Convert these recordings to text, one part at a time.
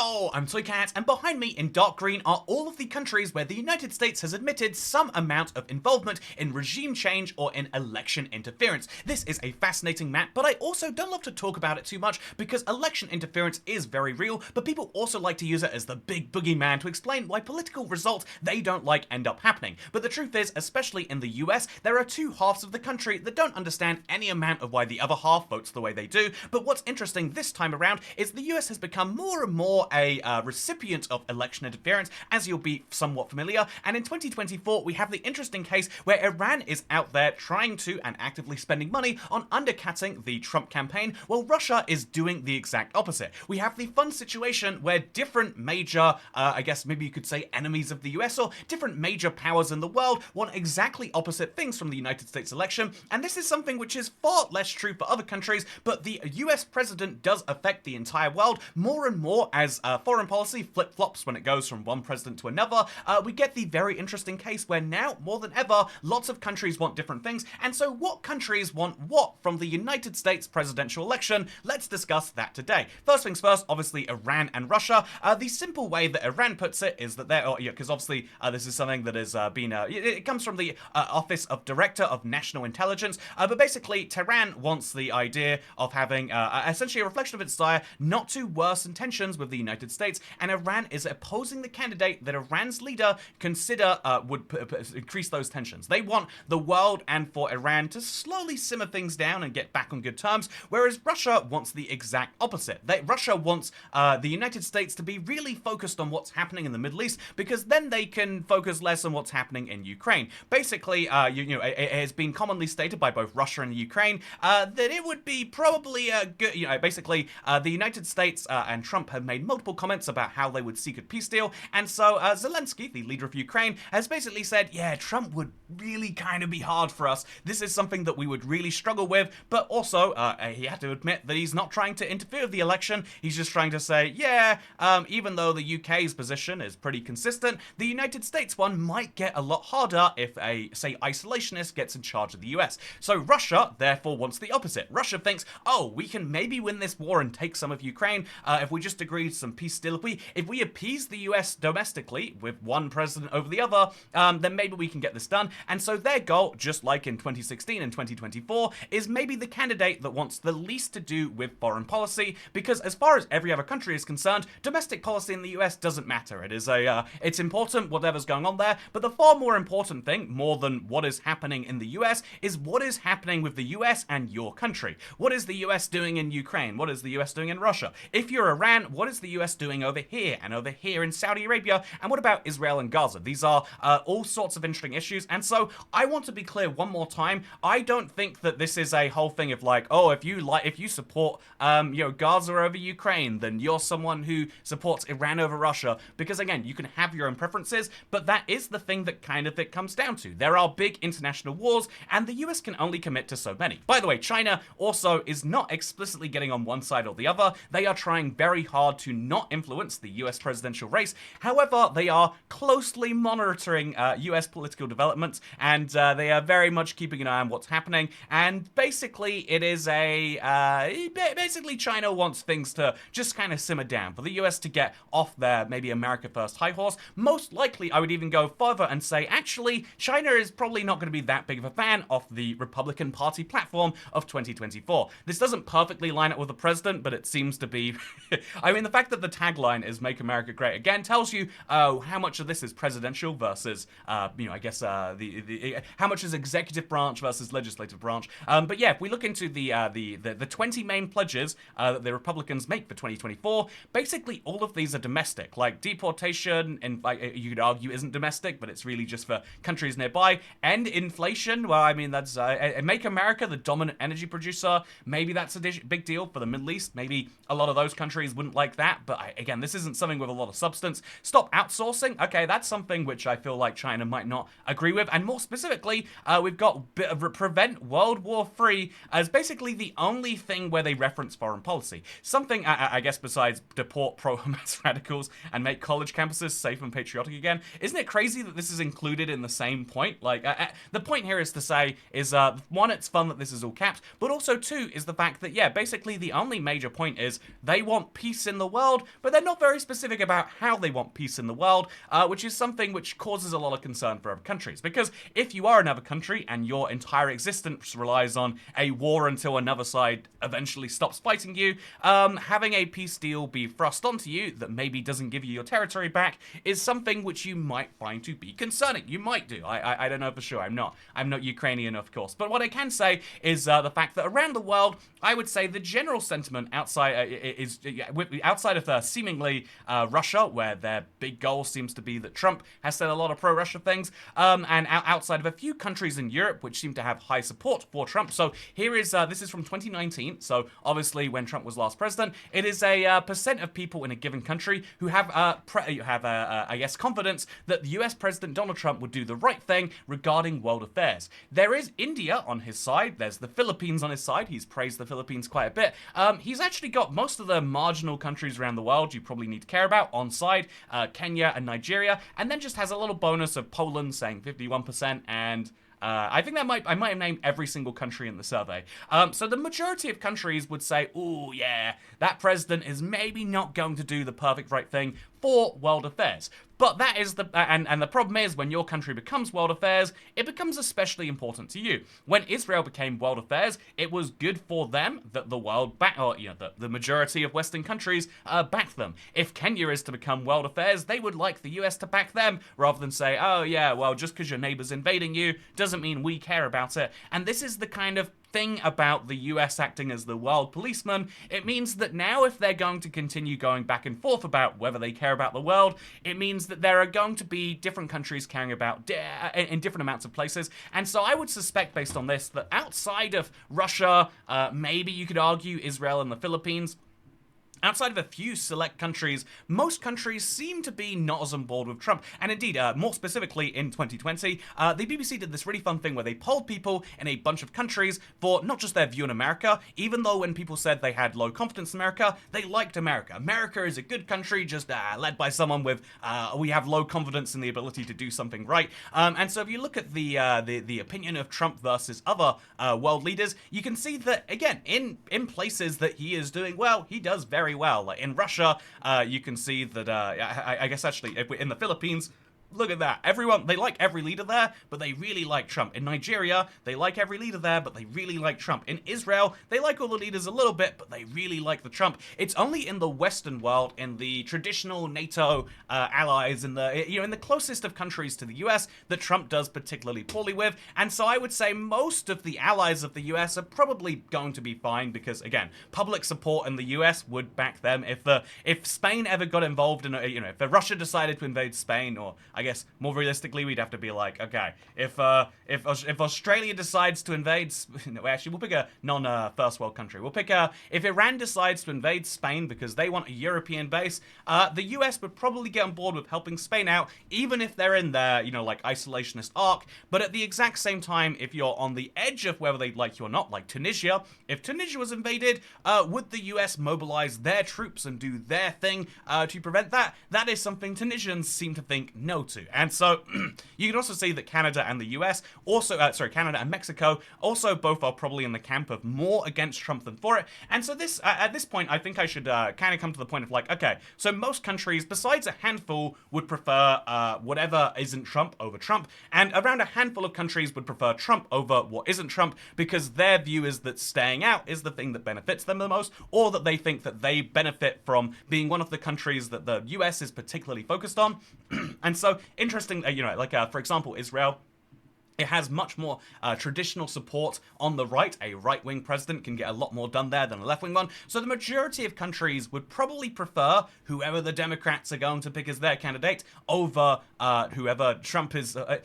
Yo, I'm Toycat, and behind me in dark green are all of the countries where the United States has admitted some amount of involvement in regime change or in election interference. This is a fascinating map, but I also don't love to talk about it too much because election interference is very real, but people also like to use it as the big boogeyman to explain why political results they don't like end up happening. But the truth is, especially in the US, there are two halves of the country that don't understand any amount of why the other half votes the way they do. But what's interesting this time around is the US has become more and more a recipient of election interference, as you'll be somewhat familiar, and in 2024 we have the interesting case where Iran is out there trying to and actively spending money on undercutting the Trump campaign, while Russia is doing the exact opposite. We have the fun situation where different major, I guess maybe you could say enemies of the US, or different major powers in the world want exactly opposite things from the United States election, and this is something which is far less true for other countries, but the US president does affect the entire world more and more as foreign policy flip-flops when it goes from one president to another. We get the very interesting case where now, more than ever, lots of countries want different things, and so what countries want what from the United States presidential election? Let's discuss that today. First things first, obviously Iran and Russia. The simple way that Iran puts it is that they're, because obviously this is something that has been, it comes from the Office of Director of National Intelligence, but basically Tehran wants the idea of having essentially a reflection of its desire not to worsen tensions with the United States, and Iran is opposing the candidate that Iran's leader consider would increase those tensions. They want the world and for Iran to slowly simmer things down and get back on good terms, whereas Russia wants the exact opposite. Russia wants the United States to be really focused on what's happening in the Middle East, because then they can focus less on what's happening in Ukraine. Basically, it has been commonly stated by both Russia and Ukraine that it would be probably a good, basically the United States and Trump have made multiple comments about how they would seek a peace deal, and so Zelensky, the leader of Ukraine, has basically said, yeah, Trump would really kind of be hard for us. This is something that we would really struggle with, but also he had to admit that he's not trying to interfere with the election. He's just trying to say, yeah, even though the UK's position is pretty consistent, the United States one might get a lot harder if a, say, isolationist gets in charge of the US. So Russia, therefore, wants the opposite. Russia thinks, oh, we can maybe win this war and take some of Ukraine if we just agree to some peace deal. If we appease the US domestically with one president over the other, then maybe we can get this done. And so their goal, just like in 2016 and 2024, is maybe the candidate that wants the least to do with foreign policy, because as far as every other country is concerned, domestic policy in the US doesn't matter. It is it's important, whatever's going on there, but the far more important thing, more than what is happening in the US, is what is happening with the US and your country. What is the US doing in Ukraine? What is the US doing in Russia? If you're Iran, what is the US doing over here and over here in Saudi Arabia? And what about Israel and Gaza? These are all sorts of interesting issues, and so I want to be clear one more time. I don't think that this is a whole thing of like, oh, if you support Gaza over Ukraine, then you're someone who supports Iran over Russia, because again, you can have your own preferences, but that is the thing that kind of it comes down to. There are big international wars, and the US can only commit to so many. By the way, China also is not explicitly getting on one side or the other. They are trying very hard to not influence the US presidential race. However, they are closely monitoring US political developments, and they are very much keeping an eye on what's happening, and basically it is basically China wants things to just kind of simmer down, for the US to get off their maybe America first high horse. Most likely, I would even go further and say, actually, China is probably not going to be that big of a fan of the Republican Party platform of 2024. This doesn't perfectly line up with the president, but it seems to be, I mean, the fact that the tagline is Make America Great Again tells you how much of this is presidential versus, I guess, how much is executive branch versus legislative branch. But yeah, if we look into the 20 main pledges that the Republicans make for 2024, basically all of these are domestic. Like deportation, and you could argue isn't domestic, but it's really just for countries nearby. End inflation. Well, I mean, that's make America the dominant energy producer. Maybe that's a big deal for the Middle East. Maybe a lot of those countries wouldn't like that. But again, this isn't something with a lot of substance. Stop outsourcing. Okay, that's something which I feel like China might not agree with. And more specifically, we've got prevent World War III as basically the only thing where they reference foreign policy. Something, I guess, besides deport pro-Hamas radicals and make college campuses safe and patriotic again. Isn't it crazy that this is included in the same point? Like, the point here is to say is, one, it's fun that this is all capped, but also two, is the fact that, yeah, basically the only major point is they want peace in the world, world, but they're not very specific about how they want peace in the world, which is something which causes a lot of concern for other countries. Because if you are another country and your entire existence relies on a war until another side eventually stops fighting you, having a peace deal be thrust onto you that maybe doesn't give you your territory back is something which you might find to be concerning. You might do. I don't know for sure. I'm not Ukrainian, of course. But what I can say is the fact that around the world, I would say the general sentiment outside of seemingly Russia, where their big goal seems to be that Trump has said a lot of pro-Russia things, and outside of a few countries in Europe which seem to have high support for Trump. So here is this is from 2019. So obviously when Trump was last president, it is a percent of people in a given country who have I guess confidence that the U.S. President Donald Trump would do the right thing regarding world affairs. There is India on his side. There's the Philippines on his side. He's praised the Philippines quite a bit. He's actually got most of the marginal countries around the world you probably need to care about on side, Kenya and Nigeria, and then just has a little bonus of Poland saying 51% and I think I might have named every single country in the survey. So the majority of countries would say, "Oh yeah, that president is maybe not going to do the perfect right thing for world affairs." But that is and the problem is when your country becomes world affairs, it becomes especially important to you. When Israel became world affairs, it was good for them that the world the majority of Western countries backed them. If Kenya is to become world affairs, they would like the US to back them rather than say, "Oh yeah, well just because your neighbor's invading you doesn't mean we care about it." And this is the kind of thing about the US acting as the world policeman. It means that now if they're going to continue going back and forth about whether they care about the world, it means that there are going to be different countries caring about in different amounts of places. And so I would suspect based on this that outside of Russia, maybe you could argue Israel and the Philippines, outside of a few select countries, most countries seem to be not as on board with Trump. And indeed, more specifically in 2020, the BBC did this really fun thing where they polled people in a bunch of countries for not just their view on America, even though when people said they had low confidence in America, they liked America. America is a good country, just led by someone with, we have low confidence in the ability to do something right. And so if you look at the opinion of Trump versus other world leaders, you can see that, again, in places that he is doing well, he does very well. Like in Russia, you can see that, I guess actually, in the Philippines, look at that. Everyone, they like every leader there, but they really like Trump. In Nigeria, they like every leader there, but they really like Trump. In Israel, they like all the leaders a little bit, but they really like the Trump. It's only in the Western world, in the traditional NATO allies, in the closest of countries to the US, that Trump does particularly poorly with. And so I would say most of the allies of the US are probably going to be fine because, again, public support in the US would back them. If Spain ever got involved in, if Russia decided to invade Spain, or I guess more realistically, we'd have to be like, okay, if Australia decides to invade, no, actually, we'll pick a non-first world country. We'll pick if Iran decides to invade Spain because they want a European base, the US would probably get on board with helping Spain out, even if they're in their, like isolationist arc. But at the exact same time, if you're on the edge of whether they'd like you or not, like Tunisia, if Tunisia was invaded, would the US mobilize their troops and do their thing to prevent that? That is something Tunisians seem to think no to. And so you can also see that Canada and the US also, Canada and Mexico also both are probably in the camp of more against Trump than for it. And so this, at this point, I think I should kind of come to the point of like, okay, so most countries, besides a handful, would prefer whatever isn't Trump over Trump, and around a handful of countries would prefer Trump over what isn't Trump because their view is that staying out is the thing that benefits them the most, or that they think that they benefit from being one of the countries that the US is particularly focused on. And so interesting, for example, Israel. It has much more traditional support on the right. A right-wing president can get a lot more done there than a left-wing one. So the majority of countries would probably prefer whoever the Democrats are going to pick as their candidate over whoever Trump is. I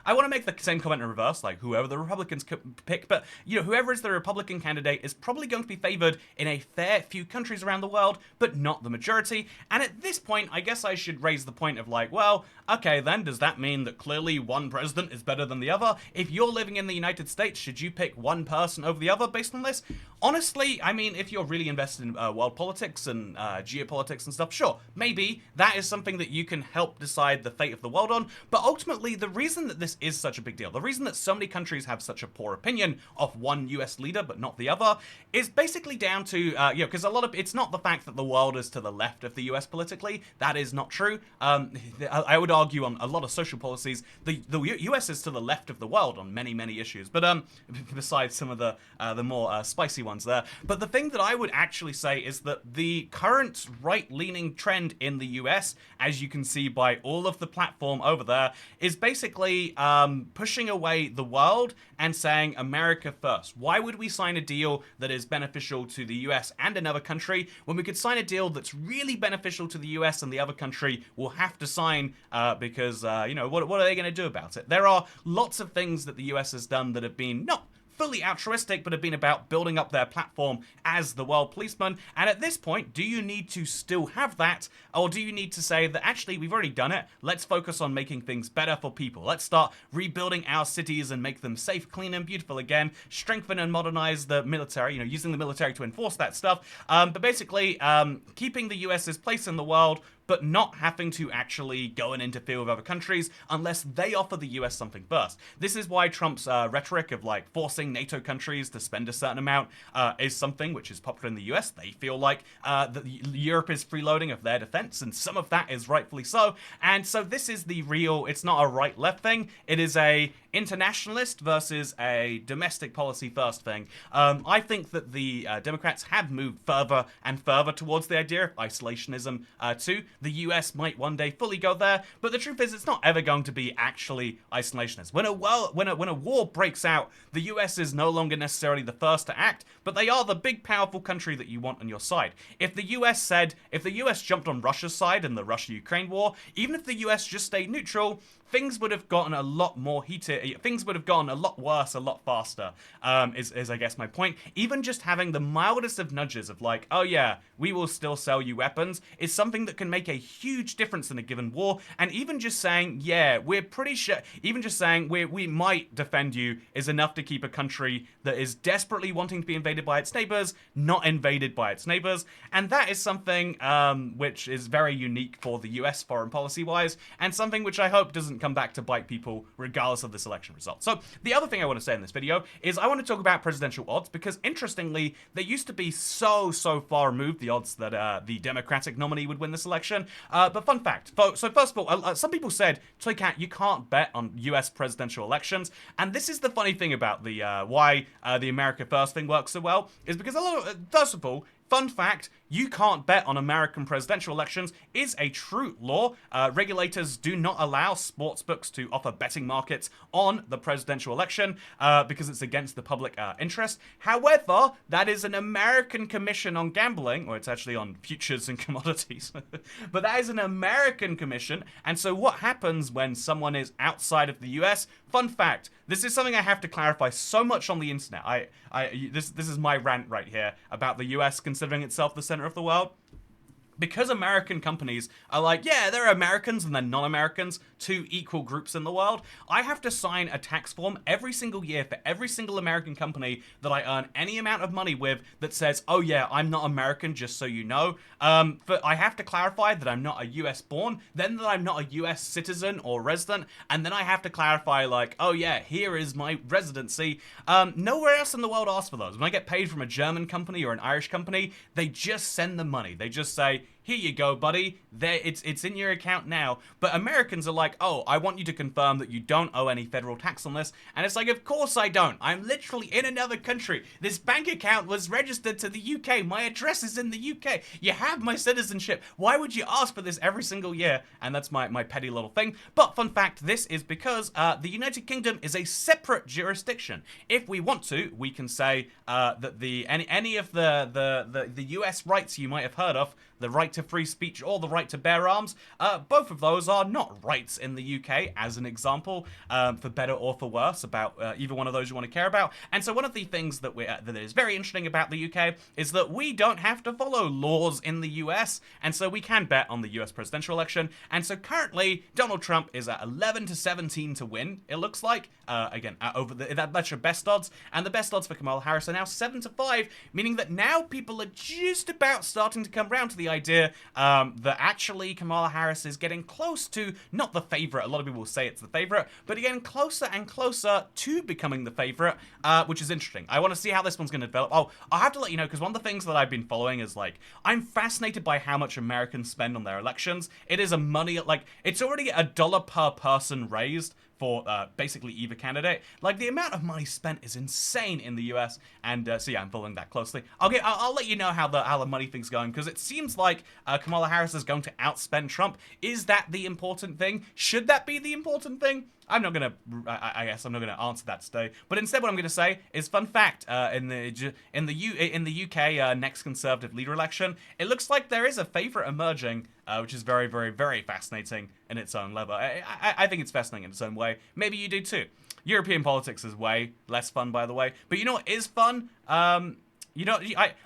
want to make the same comment in reverse, like whoever the Republicans pick. But, whoever is the Republican candidate is probably going to be favored in a fair few countries around the world, but not the majority. And at this point, I guess I should raise the point of like, well, okay, then does that mean that clearly one president is better than than the other. If you're living in the United States, should you pick one person over the other based on this? Honestly, I mean, if you're really invested in world politics and geopolitics and stuff, sure, maybe that is something that you can help decide the fate of the world on. But ultimately, the reason that this is such a big deal, the reason that so many countries have such a poor opinion of one US leader but not the other, is basically down to, because it's not the fact that the world is to the left of the US politically. That is not true. I would argue on a lot of social policies, the US is to the left of the world on many, many issues. But besides some of the more spicy ones there. But the thing that I would actually say is that the current right-leaning trend in the US, as you can see by all of the platform over there, is basically pushing away the world and saying America first. Why would we sign a deal that is beneficial to the US and another country when we could sign a deal that's really beneficial to the US and the other country will have to sign because, what are they going to do about it? There are lots of things that the US has done that have been not fully altruistic, but have been about building up their platform as the world policeman. And at this point, do you need to still have that? Or do you need to say that actually we've already done it? Let's focus on making things better for people. Let's start rebuilding our cities and make them safe, clean, and beautiful again. Strengthen and modernize the military, using the military to enforce that stuff. But basically, keeping the US's place in the world, but not having to actually go and interfere with other countries unless they offer the US something first. This is why Trump's rhetoric of forcing NATO countries to spend a certain amount is something which is popular in the US. They feel like that Europe is freeloading of their defense, and some of that is rightfully so. And so this is the real, it's not a right-left thing, it is a internationalist versus a domestic policy first thing. I think that the Democrats have moved further and further towards the idea of isolationism too. The US might one day fully go there, but the truth is it's not ever going to be actually isolationist. When a war breaks out, the US is no longer necessarily the first to act, but they are the big powerful country that you want on your side. If the US jumped on Russia's side in the Russia-Ukraine war, even if the US just stayed neutral, things would have gotten a lot more heated. Things would have gone a lot worse, a lot faster, is I guess my point. Even just having the mildest of nudges of oh yeah, we will still sell you weapons, is something that can make a huge difference in a given war. And even just saying, yeah, we're pretty sure, even just saying we might defend you is enough to keep a country that is desperately wanting to be invaded by its neighbors, not invaded by its neighbors. And that is something which is very unique for the US foreign policy-wise, and something which I hope doesn't come back to bite people regardless of this election result. So the other thing I want to say in this video is I want to talk about presidential odds, because interestingly, they used to be so far removed, the odds that the Democratic nominee would win this election. But fun fact, so first of all, some people said, Toycat, you can't bet on US presidential elections. And this is the funny thing about the why the America First thing works so well, is because first of all, fun fact, you can't bet on American presidential elections is a true law. Regulators do not allow sportsbooks to offer betting markets on the presidential election because it's against the public interest. However, that is an American commission on gambling, or it's actually on futures and commodities. But that is an American commission, and so what happens when someone is outside of the US? Fun fact, this is something I have to clarify so much on the internet. This is my rant right here about the US considering itself the center of the world. Because American companies are yeah, they're Americans and they're non-Americans, two equal groups in the world, I have to sign a tax form every single year for every single American company that I earn any amount of money with that says, oh yeah, I'm not American, just so you know. But I have to clarify that I'm not a US born, then that I'm not a US citizen or resident, and then I have to clarify oh yeah, here is my residency. Nowhere else in the world asks for those. When I get paid from a German company or an Irish company, they just send the money. They just say, here you go, buddy. It's in your account now. But Americans are oh, I want you to confirm that you don't owe any federal tax on this. And it's of course I don't. I'm literally in another country. This bank account was registered to the UK. My address is in the UK. You have my citizenship. Why would you ask for this every single year? And that's my petty little thing. But fun fact, this is because the United Kingdom is a separate jurisdiction. If we want to, we can say that any of the US rights you might have heard of, the right to free speech or the right to bear arms. Both of those are not rights in the UK, as an example, for better or for worse, about either one of those you want to care about. And so one of the things that that is very interesting about the UK is that we don't have to follow laws in the US, and so we can bet on the US presidential election. And so currently, Donald Trump is at 11 to 17 to win, it looks like. Again, over that's your best odds, and the best odds for Kamala Harris are now 7 to 5, meaning that now people are just about starting to come around to the idea that actually Kamala Harris is getting close to, not the favorite, a lot of people will say it's the favorite, but getting closer and closer to becoming the favorite, which is interesting. I want to see how this one's going to develop. Oh, I'll have to let you know, because one of the things that I've been following is, like, I'm fascinated by how much Americans spend on their elections. It is a money, like, it's already $1 per person raised for basically either candidate. Like, the amount of money spent is insane in the US, and so yeah, I'm following that closely. Okay, I'll let you know how the money thing's going, because it seems like Kamala Harris is going to outspend Trump. Is that the important thing? Should that be the important thing? I'm not gonna. I guess I'm not gonna answer that today. But instead, what I'm gonna say is, fun fact: in the UK next Conservative leader election, it looks like there is a favourite emerging, which is very, very, very fascinating in its own level. I think it's fascinating in its own way. Maybe you do too. European politics is way less fun, by the way. But you know what is fun? You know,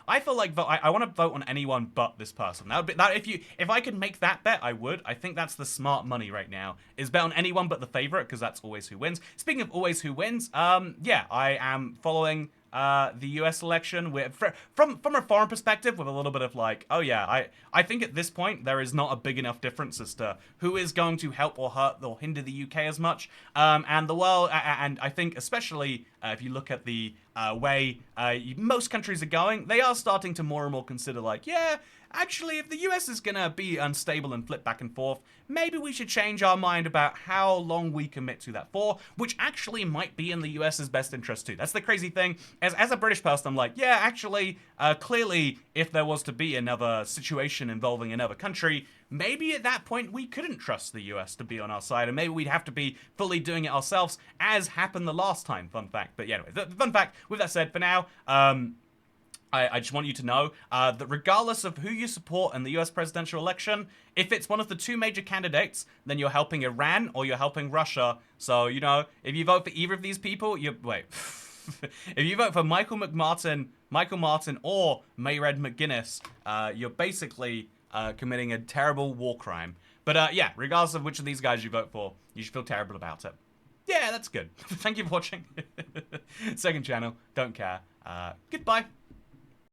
I feel like I want to vote on anyone but this person. That would be if I could make that bet, I would. I think that's the smart money right now, is bet on anyone but the favorite, because that's always who wins. Speaking of always who wins, yeah, I am following the US election from a foreign perspective, with a little bit of like, oh yeah, I think at this point there is not a big enough difference as to who is going to help or hurt or hinder the UK as much, and the world, and I think especially if you look at the way most countries are going, they are starting to more and more consider, like, yeah, actually, if the US is gonna be unstable and flip back and forth, maybe we should change our mind about how long we commit to that for, which actually might be in the US's best interest too. That's the crazy thing. As a British person, I'm like, yeah, actually, clearly, if there was to be another situation involving another country, maybe at that point we couldn't trust the US to be on our side, and maybe we'd have to be fully doing it ourselves, as happened the last time. Fun fact. But yeah, anyway, the fun fact, with that said, for now, I just want you to know that regardless of who you support in the US presidential election, if it's one of the two major candidates, then you're helping Iran or you're helping Russia. So, you know, if you vote for either of these people, if you vote for Michael Martin or Mayred McGuinness, you're basically committing a terrible war crime. But yeah, regardless of which of these guys you vote for, you should feel terrible about it. Yeah, that's good. Thank you for watching. Second channel, don't care. Goodbye.